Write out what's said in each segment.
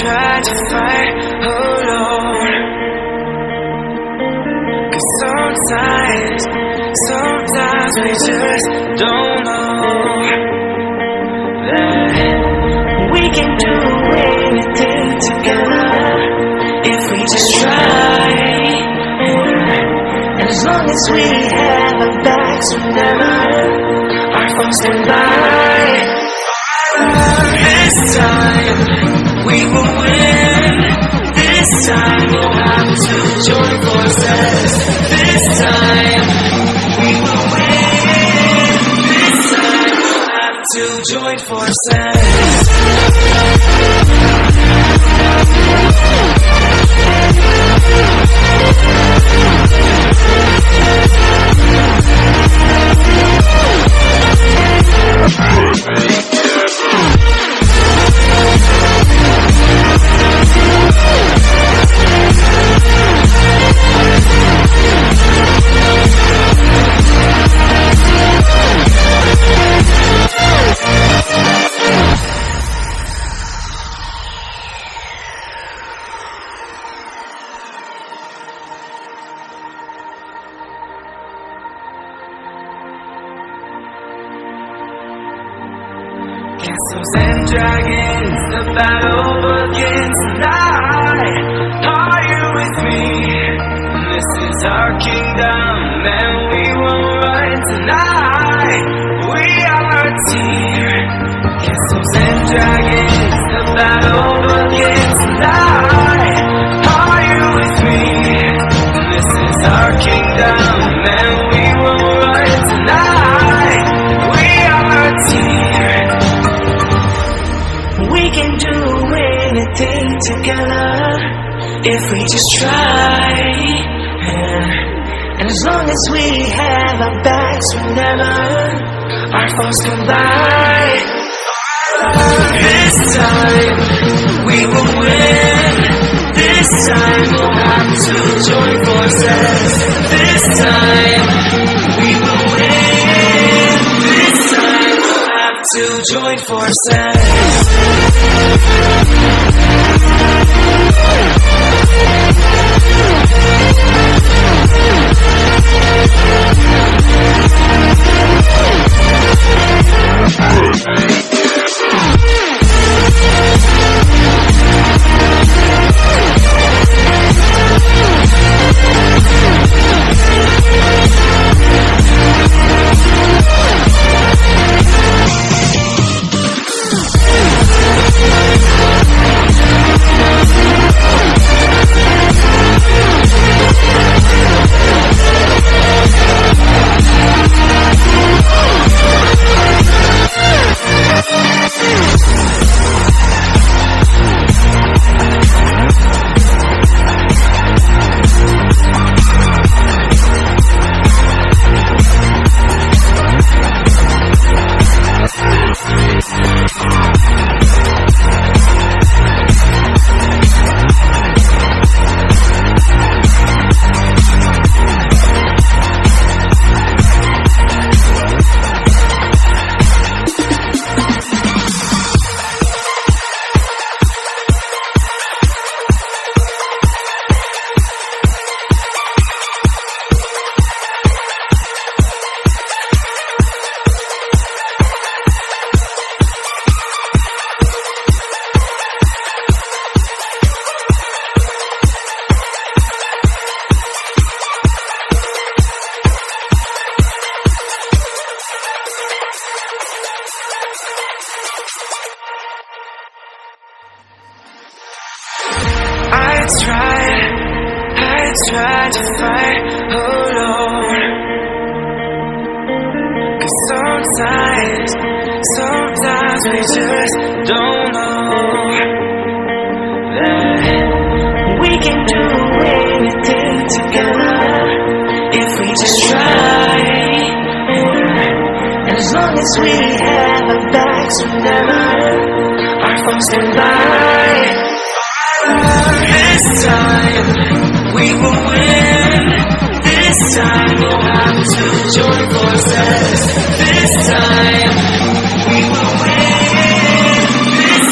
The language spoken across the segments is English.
tried to fight alone. 'Cause sometimes we just don't know that we can do anything together if we just try. And as long as we have our backs whenever our phones can lie, this time we will win. This time we'll have to join forces. This time we will win. This time we'll have to join forces. Castles and dragons, the battle begins tonight. Are you with me? This is our kingdom, and we will run tonight. We are a team. Castles and dragons, the battle begins tonight. Are you with me? This is our kingdom, and we will run tonight. We are a team. We can do anything together if we just try. And as long as we have our backs whenever our phones come by, this time we will win. This time we'll have to join forces. This time we will win. This time we'll have to join forces. I tried to fight alone. 'Cause sometimes we just don't know that we can do anything together if we just try. And as long as we have our backs whenever our phones can lie, this time we will win. This time we'll have to join forces. This time we will win. This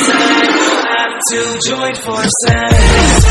join forces.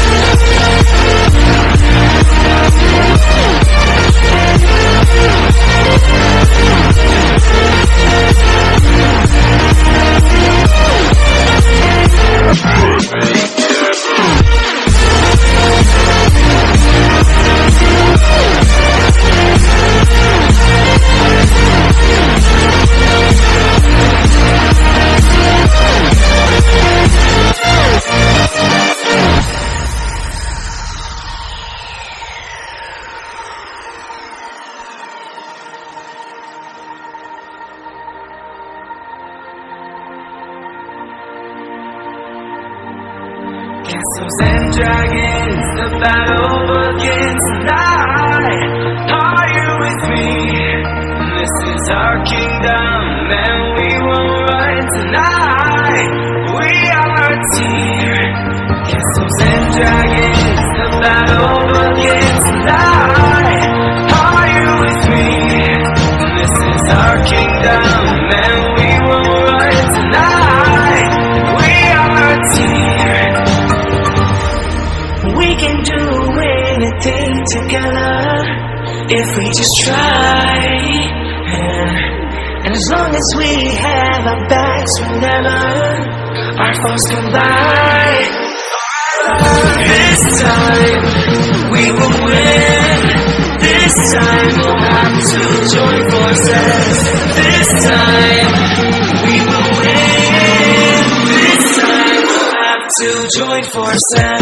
Castles and dragons, the battle begins tonight. Are you with me? This is our kingdom, and we won't run tonight. We are a team. Castles and dragons, the battle begins tonight. Are you with me? This is our kingdom, and we won't run tonight. We are a team. We can do anything together if we just try. And as long as we have our backs whenever our foes collide, this time we will win. This time we'll have to join forces. This time we will win. This time we'll have to join forces.